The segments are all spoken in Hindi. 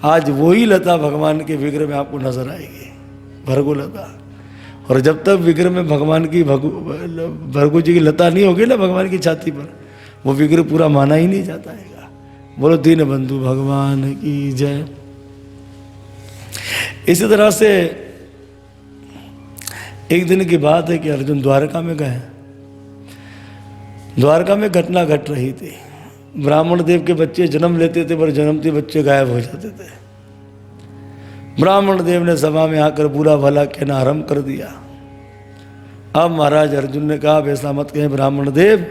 आज वही लता भगवान के विग्रह में आपको नजर आएगी, भर्गो लता। और जब तक विग्रह में भगवान की भर्गो जी की लता नहीं होगी ना भगवान की छाती पर, वो विग्रह पूरा माना ही नहीं जाता है। बोलो दीन बंधु भगवान की जय। इसी तरह से एक दिन की बात है कि अर्जुन द्वारका में गए। द्वारका में घटना घट रही थी। ब्राह्मण देव के बच्चे जन्म लेते थे पर जन्मते बच्चे गायब हो जाते थे। ब्राह्मण देव ने सभा में आकर बुरा भला कहना आरंभ कर दिया। अब महाराज अर्जुन ने कहा, ऐसा मत कहें ब्राह्मण देव,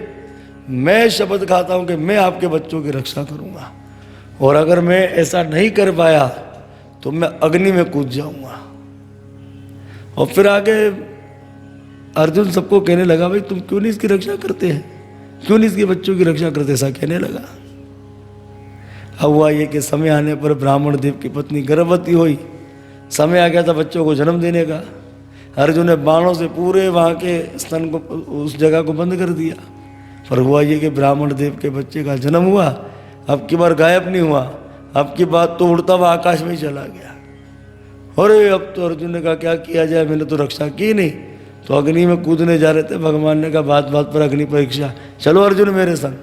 मैं शपथ खाता हूं कि मैं आपके बच्चों की रक्षा करूंगा, और अगर मैं ऐसा नहीं कर पाया तो मैं अग्नि में कूद जाऊंगा। और फिर आगे अर्जुन सबको कहने लगा, भाई तुम क्यों नहीं इसकी रक्षा करते हैं, क्यों नहीं इसके बच्चों की रक्षा करते, ऐसा कहने लगा। अब हुआ ये कि समय आने पर ब्राह्मण देव की पत्नी गर्भवती हुई। समय आ गया था बच्चों को जन्म देने का। अर्जुन ने बाणों से पूरे वहाँ के स्तन को, उस जगह को बंद कर दिया। पर हुआ ये कि ब्राह्मण देव के बच्चे का जन्म हुआ। अब की बार गायब नहीं हुआ, अब की बात तो उड़ता हुआ आकाश में ही चला गया। अरे अब तो अर्जुन ने कहा क्या किया जाए, मैंने तो रक्षा की नहीं। तो अग्नि में कूदने जा रहे थे, भगवान ने कहा बात बात पर अग्नि परीक्षा, चलो अर्जुन मेरे संग।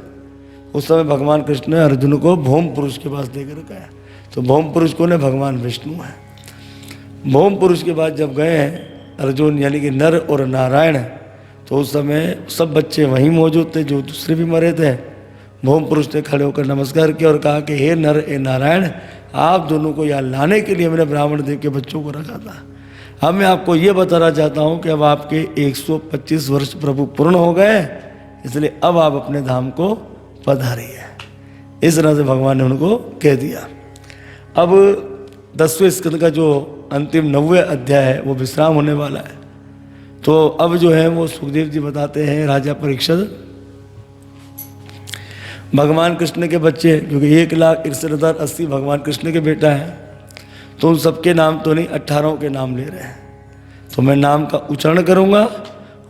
उस समय भगवान कृष्ण ने अर्जुन को भौम पुरुष के पास देकर गया। तो भौम पुरुष को ने भगवान विष्णु है। भौम पुरुष के बाद जब गए अर्जुन यानी कि नर और नारायण, तो उस समय सब बच्चे वहीं मौजूद थे जो दूसरे भी मरे थे। भौम पुरुष ने खड़े होकर नमस्कार किया और कहा कि हे नर ए नारायण, आप दोनों को यहाँ लाने के लिए मैंने ब्राह्मण देव के बच्चों को रखा था। अब मैं आपको ये बताना चाहता हूँ कि अब आपके 125 वर्ष प्रभु पूर्ण हो गए, इसलिए अब आप अपने धाम को पधारिए। इस तरह से भगवान ने उनको कह दिया। अब 10वें स्कंद का जो अंतिम 9वें अध्याय है वो विश्राम होने वाला है। तो अब जो है वो सुखदेव जी बताते हैं, राजा परीक्षित भगवान कृष्ण के बच्चे, क्योंकि 1,61,80 भगवान कृष्ण के बेटा हैं, तो उन सबके नाम तो नहीं, 18 के नाम ले रहे हैं। तो मैं नाम का उच्चारण करूंगा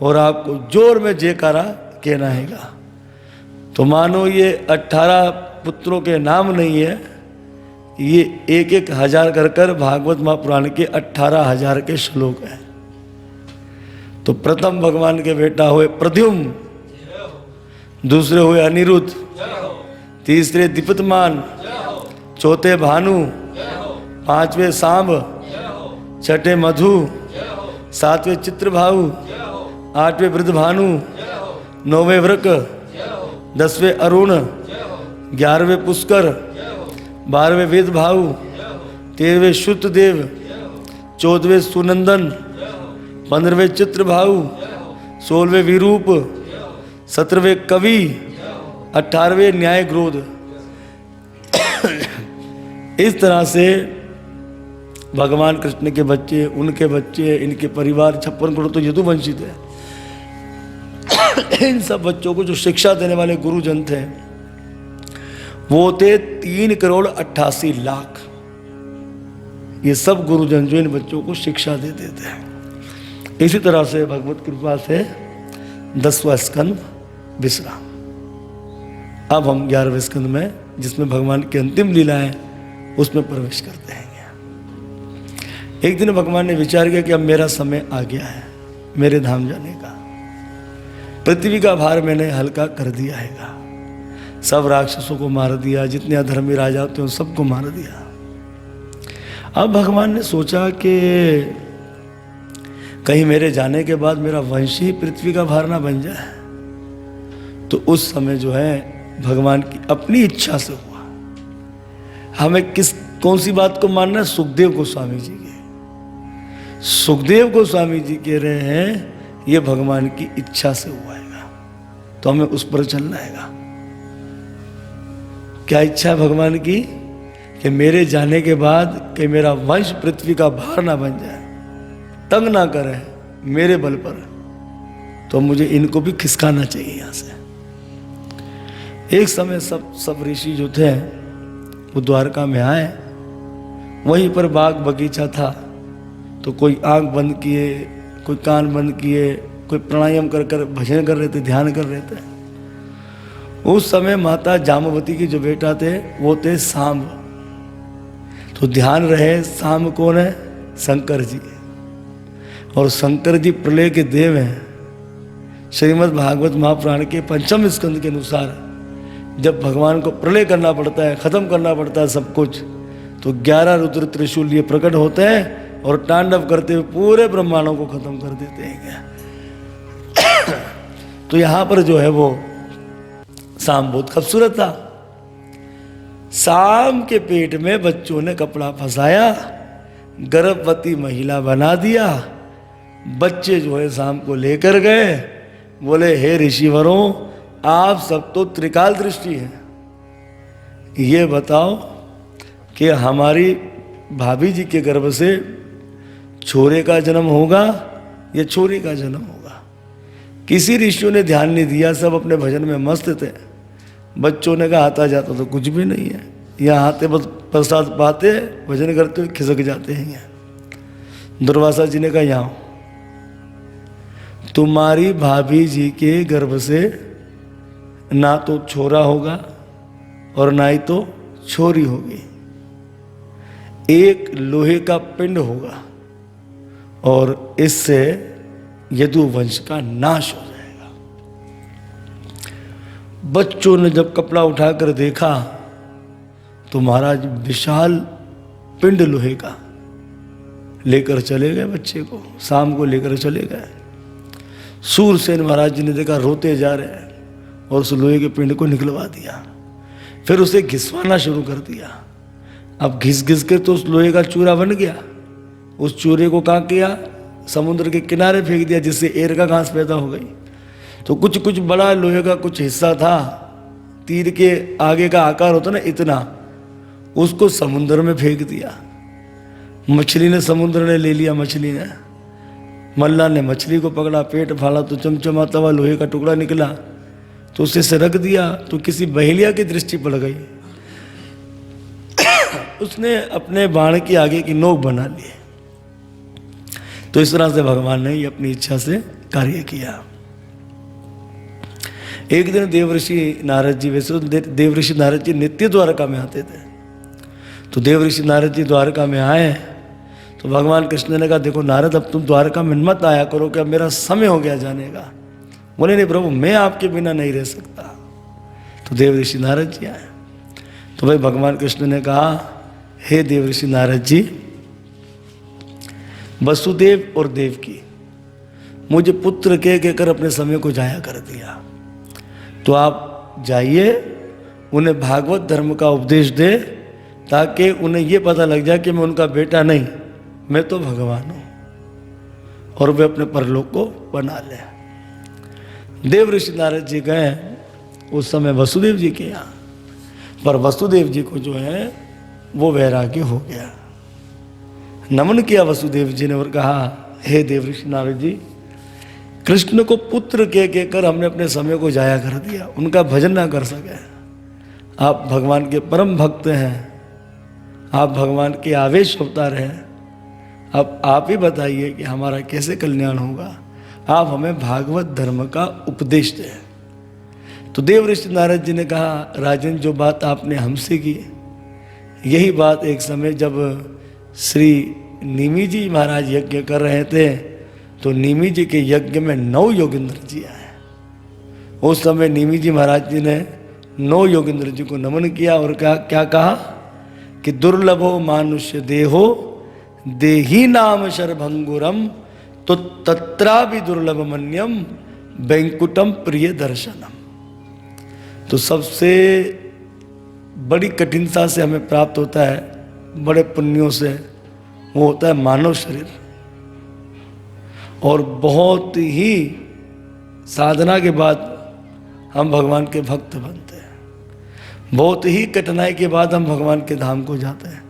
और आपको जोर में जयकारा कहना हैगा। तो मानो ये 18 पुत्रों के नाम नहीं है, ये 1-1 हजार कर भागवत महापुराण के 18,000 के श्लोक हैं। तो प्रथम भगवान के बेटा हुए प्रद्युम्न, दूसरे हुए अनिरुद्ध, तीसरे दिपतमान, चौथे भानु, 5वें सांब, 6ठे मधु, 7वें चित्रभाऊ, 8वें वृद्धभानु, 9वें वृक, 10वें अरुण, 11वें पुष्कर, 12वें वेदभाऊ, 13वें शुद्धदेव, 14वें सुनंदन, 15वें चित्रभाऊ, 16वें विरूप, 17वें कवि, 18वें न्याय क्रोध। इस तरह से भगवान कृष्ण के बच्चे, उनके बच्चे, इनके परिवार 56 करोड़ तो यदुवंशित है। इन सब बच्चों को जो शिक्षा देने वाले गुरुजन थे वो थे 3,88,00,000। ये सब गुरुजन जो इन बच्चों को शिक्षा देते थे। इसी तरह से भगवत कृपा से 10वां स्कंद विश्राम। अब हम 11वें स्कंद में, जिसमें भगवान की अंतिम लीला है, उसमें प्रवेश करते हैं। एक दिन भगवान ने विचार किया कि अब मेरा समय आ गया है मेरे धाम जाने का। पृथ्वी का भार मैंने हल्का कर दिया है। सब राक्षसों को मार दिया, जितने अधर्मी राजा होते हैं सबको मार दिया। अब भगवान ने सोचा कि कहीं मेरे जाने के बाद मेरा वंश ही पृथ्वी का भार ना बन जाए। तो उस समय जो है भगवान की अपनी इच्छा से हुआ। हमें कौन सी बात को मानना है? सुखदेव गोस्वामी जी के। सुखदेव गोस्वामी जी कह रहे हैं ये भगवान की इच्छा से हुआ है, तो हमें उस पर चलना है। क्या इच्छा है भगवान की? कि मेरे जाने के बाद कि मेरा वंश पृथ्वी का भार ना बन जाए, तंग ना करे मेरे बल पर, तो मुझे इनको भी खिसकाना चाहिए यहाँ से। एक समय सब ऋषि जो थे वो द्वारका में आए। वहीं पर बाग बगीचा था। तो कोई आंख बंद किए, कोई कान बंद किए, कोई प्राणायाम कर कर भजन कर रहे थे, ध्यान कर रहे थे। उस समय माता जामवती के जो बेटा थे वो थे सांब। तो ध्यान रहे शाम कौन है? शंकर जी। और शंकर जी प्रलय के देव हैं। श्रीमद् भागवत महापुराण के 5वें स्कंद के अनुसार जब भगवान को प्रलय करना पड़ता है, खत्म करना पड़ता है सब कुछ, तो 11 रुद्र त्रिशूल ये प्रकट होते हैं और तांडव करते हुए पूरे ब्रह्मांडों को खत्म कर देते हैं क्या। तो यहां पर जो है वो शाम बहुत खूबसूरत था। शाम के पेट में बच्चों ने कपड़ा फंसाया, गर्भवती महिला बना दिया। बच्चे जो है शाम को लेकर गए, बोले हे ऋषिवरों, आप सब तो त्रिकाल दृष्टि हैं, ये बताओ कि हमारी भाभी जी के गर्भ से छोरे का जन्म होगा या छोरी का जन्म होगा। किसी ऋषियों ने ध्यान नहीं दिया, सब अपने भजन में मस्त थे। बच्चों ने कहा आता जाता तो कुछ भी नहीं है, यहाँ आते बस प्रसाद पाते, भजन करते हुए खिसक जाते हैं यहाँ। दुर्वासा जी ने कहा यहाँ तुम्हारी भाभी जी के गर्भ से ना तो छोरा होगा और ना ही तो छोरी होगी, एक लोहे का पिंड होगा और इससे यदु वंश का नाश हो जाएगा। बच्चों ने जब कपड़ा उठाकर देखा तो महाराज विशाल पिंड लोहे का लेकर चले गए, बच्चे को शाम को लेकर चले गए। सूरसेन महाराज जी ने देखा, रोते जा रहे हैं, और उस लोहे के पिंड को निकलवा दिया। फिर उसे घिसवाना शुरू कर दिया। अब घिस घिस के तो उस लोहे का चूरा बन गया। उस चूरे को क्या किया? समुद्र के किनारे फेंक दिया, जिससे एर का घास पैदा हो गई। तो कुछ कुछ बड़ा लोहे का कुछ हिस्सा था, तीर के आगे का आकार होता ना इतना, उसको समुद्र में फेंक दिया। मछली ने, समुद्र ने ले लिया, मछली ने, मल्ला ने मछली को पकड़ा, पेट फाड़ा तो चमचमाता हुआ लोहे का टुकड़ा निकला, तो उसे से रख दिया तो किसी बहेलिया की दृष्टि पड़ गई। उसने अपने बाण की आगे की नोक बना ली। तो इस तरह से भगवान ने अपनी इच्छा से कार्य किया। एक दिन देवऋषि नारद जी, वैसे देवऋषि नारद जी नित्य द्वारका में आते थे, तो देवऋषि नारद जी द्वारका में आए तो भगवान कृष्ण ने कहा देखो नारद, अब तुम द्वारका में मत आया करो, कि अब मेरा समय हो गया जाने का। बोले नहीं प्रभु, मैं आपके बिना नहीं रह सकता। तो देवऋषि नारद जी आए तो भाई भगवान कृष्ण ने कहा हे देवऋषि नारद जी, वसुदेव और देवकी मुझे पुत्र कहकर अपने समय को जाया कर दिया, तो आप जाइए उन्हें भागवत धर्म का उपदेश दे, ताकि उन्हें ये पता लग जाए कि मैं उनका बेटा नहीं, मैं तो भगवान हूं, और वे अपने परलोक को बना ले। देवऋषि नारद जी गए उस समय वसुदेव जी के यहाँ, पर वसुदेव जी को जो है वो वैराग्य हो गया। नमन किया वसुदेव जी ने और कहा हे देवऋषि नारद जी, कृष्ण को पुत्र कहकर हमने अपने समय को जाया कर दिया, उनका भजन ना कर सके। आप भगवान के परम भक्त हैं, आप भगवान के आवेश अवतार हैं, अब आप ही बताइए कि हमारा कैसे कल्याण होगा, आप हमें भागवत धर्म का उपदेश दें। तो देवऋषि नारद जी ने कहा राजन, जो बात आपने हमसे की, यही बात एक समय जब श्री निमि जी महाराज यज्ञ कर रहे थे, तो निमि जी के यज्ञ में 9 योगेंद्र जी आए। उस समय निमि जी महाराज जी ने 9 योगेंद्र जी को नमन किया और क्या कहा कि दुर्लभो मानुष्य देहो देही नाम शरभंगुरम, तो तत्रा भी दुर्लभ मन्यम बैंकुटम प्रिय दर्शनम। तो सबसे बड़ी कठिनता से हमें प्राप्त होता है, बड़े पुण्यों से, वो होता है मानव शरीर। और बहुत ही साधना के बाद हम भगवान के भक्त बनते हैं, बहुत ही कठिनाई के बाद हम भगवान के धाम को जाते हैं,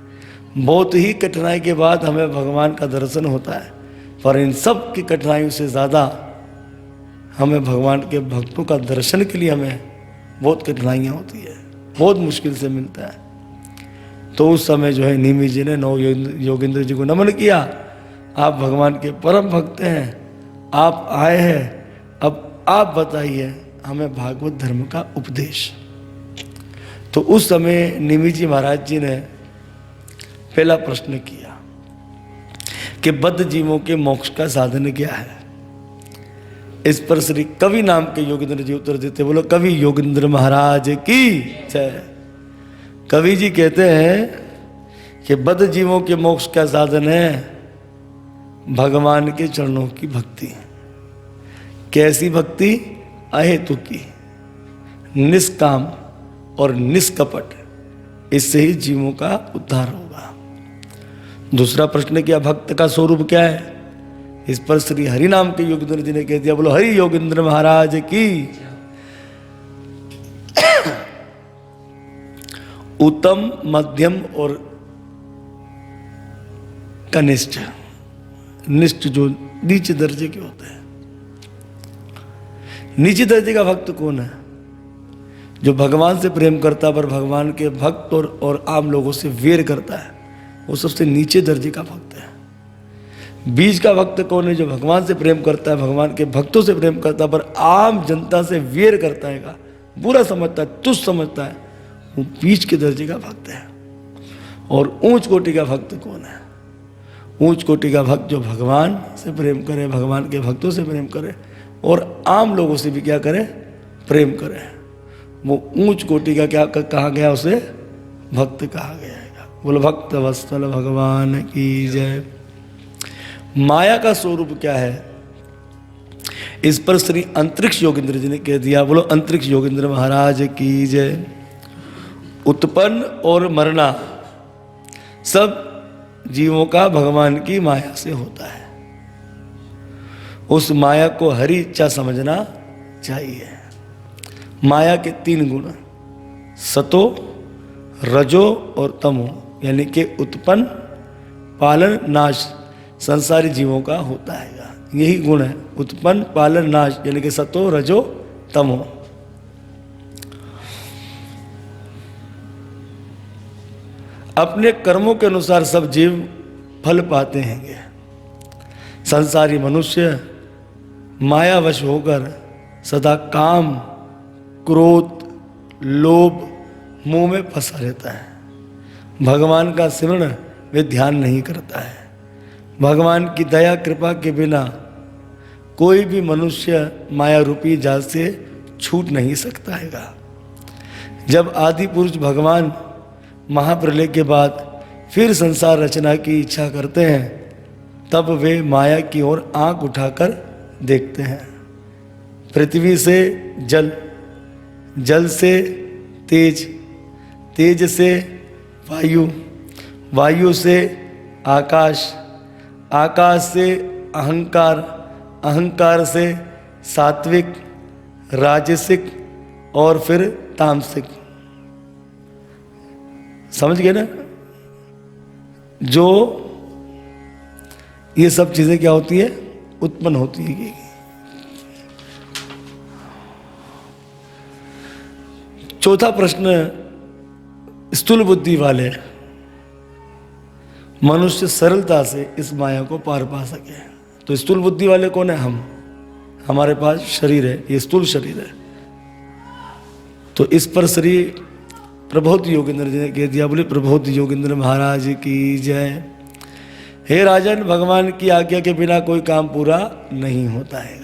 बहुत ही कठिनाई के बाद हमें भगवान का दर्शन होता है। पर इन सब की कठिनाइयों से ज़्यादा हमें भगवान के भक्तों का दर्शन के लिए हमें बहुत कठिनाइयाँ होती है, बहुत मुश्किल से मिलता है। तो उस समय जो है निमि जी ने 9 योगेंद्र जी को नमन किया, आप भगवान के परम भक्त हैं, आप आए हैं, अब आप बताइए हमें भागवत धर्म का उपदेश। तो उस समय निमि जी महाराज जी ने पहला प्रश्न किया कि बद्ध जीवों के मोक्ष का साधन क्या है। इस पर श्री कवि नाम के योगेंद्र जी उत्तर देते, बोलो कवि योगेंद्र महाराज की जय। कवि जी कहते हैं कि बद्ध जीवों के मोक्ष का साधन है भगवान के चरणों की भक्ति। कैसी भक्ति? अहेतु की, निष्काम और निष्कपट, इससे ही जीवों का उद्धार होगा। दूसरा प्रश्न किया, भक्त का स्वरूप क्या है। इस पर श्री हरि नाम के योगेंद्र जी ने कह दिया, बोलो हरि योगेंद्र महाराज की। उत्तम, मध्यम और कनिष्ठ, निष्ठ जो नीचे दर्जे के होते हैं। नीचे दर्जे का भक्त कौन है? जो भगवान से प्रेम करता है पर भगवान के भक्त और आम लोगों से वेर करता है, वो सबसे नीचे दर्जे का भक्त है। बीच का भक्त कौन है? जो भगवान से प्रेम करता है, भगवान के भक्तों से प्रेम करता है, पर आम जनता से वेर करता है, बुरा समझता है, तुच्छ समझता है, वो बीच के दर्जे का भक्त है। और ऊंच कोटि का भक्त कौन है? ऊंच कोटि का भक्त जो भगवान से प्रेम करे, भगवान के भक्तों से प्रेम करे और आम लोगों से भी क्या करे? प्रेम करे। वो ऊंच कोटि का क्या कहा गया? उसे भक्त कहा गया है। बोलो भक्त वत्सल भगवान की जय। माया का स्वरूप क्या है? इस पर श्री अंतरिक्ष योगेंद्र जी ने कह दिया, बोलो अंतरिक्ष योगेंद्र महाराज की जय। उत्पन्न और मरना सब जीवों का भगवान की माया से होता है। उस माया को हरि इच्छा समझना चाहिए। माया के 3 गुण, सतो, रजो और तमो, यानी कि उत्पन्न, पालन, नाश संसारी जीवों का होता है। यही गुण है, उत्पन्न, पालन, नाश, यानी कि सतो, रजो, तमो। अपने कर्मों के अनुसार सब जीव फल पाते हैं। संसारी मनुष्य मायावश होकर सदा काम, क्रोध, लोभ, मोह में फंसा रहता है। भगवान का स्मरण वे ध्यान नहीं करता है। भगवान की दया कृपा के बिना कोई भी मनुष्य माया रूपी जाल से छूट नहीं सकता है। जब आदि पुरुष भगवान महाप्रलय के बाद फिर संसार रचना की इच्छा करते हैं, तब वे माया की ओर आंख उठाकर देखते हैं। पृथ्वी से जल, जल से तेज, तेज से वायु, वायु से आकाश, आकाश से अहंकार, अहंकार से सात्विक, राजसिक और फिर तामसिक। समझ गए ना? जो ये सब चीजें क्या होती है? उत्पन्न होती है। चौथा प्रश्न, स्थूल बुद्धि वाले मनुष्य सरलता से इस माया को पार पा सके। तो स्थूल बुद्धि वाले कौन है? हम। हमारे पास शरीर है, ये स्थूल शरीर है। तो इस पर श्री प्रबोध योगेंद्र जी ने कह दिया, बोले प्रबोध योगेंद्र महाराज की जय। हे राजन, भगवान की आज्ञा के बिना कोई काम पूरा नहीं होता है।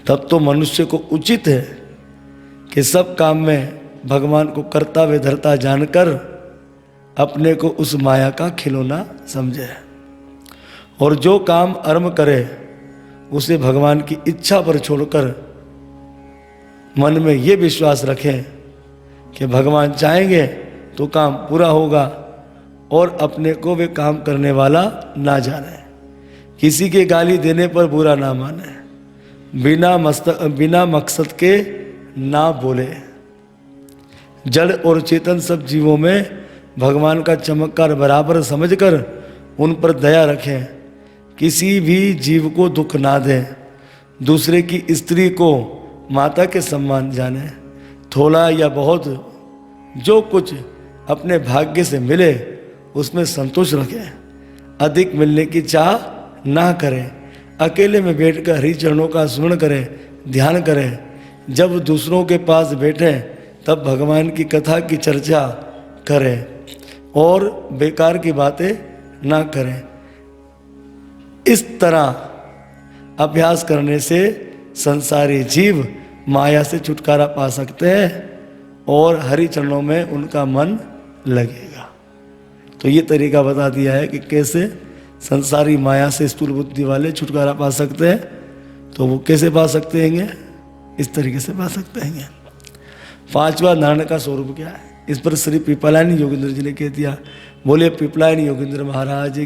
तब तो मनुष्य को उचित है कि सब काम में भगवान को कर्ता व धर्ता जानकर अपने को उस माया का खिलौना समझे, और जो काम कर्म करे उसे भगवान की इच्छा पर छोड़कर मन में ये विश्वास रखें कि भगवान चाहेंगे तो काम पूरा होगा, और अपने को वे काम करने वाला ना जाने। किसी के गाली देने पर बुरा ना माने, बिना मकसद के ना बोले। जड़ और चेतन सब जीवों में भगवान का चमत्कार बराबर समझकर उन पर दया रखें। किसी भी जीव को दुख ना दें। दूसरे की स्त्री को माता के सम्मान जाने। थोड़ा या बहुत जो कुछ अपने भाग्य से मिले उसमें संतोष रखें। अधिक मिलने की चाह ना करें। अकेले में बैठकर हरि चरणों का स्मरण करें, ध्यान करें। जब दूसरों के पास बैठें तब भगवान की कथा की चर्चा करें। और बेकार की बातें ना करें। इस तरह अभ्यास करने से संसारी जीव माया से छुटकारा पा सकते हैं और हरि चरणों में उनका मन लगेगा। तो ये तरीका बता दिया है कि कैसे संसारी माया से स्थूल बुद्धि वाले छुटकारा पा सकते हैं। तो वो कैसे पा सकते हैं? इस तरीके से पा सकते हैं। पांचवा नारायण का स्वरूप क्या है, इस पर श्री पीपलायन योगेंद्र जी ने कह दिया। बोले पीपलायन योगेंद्र महाराज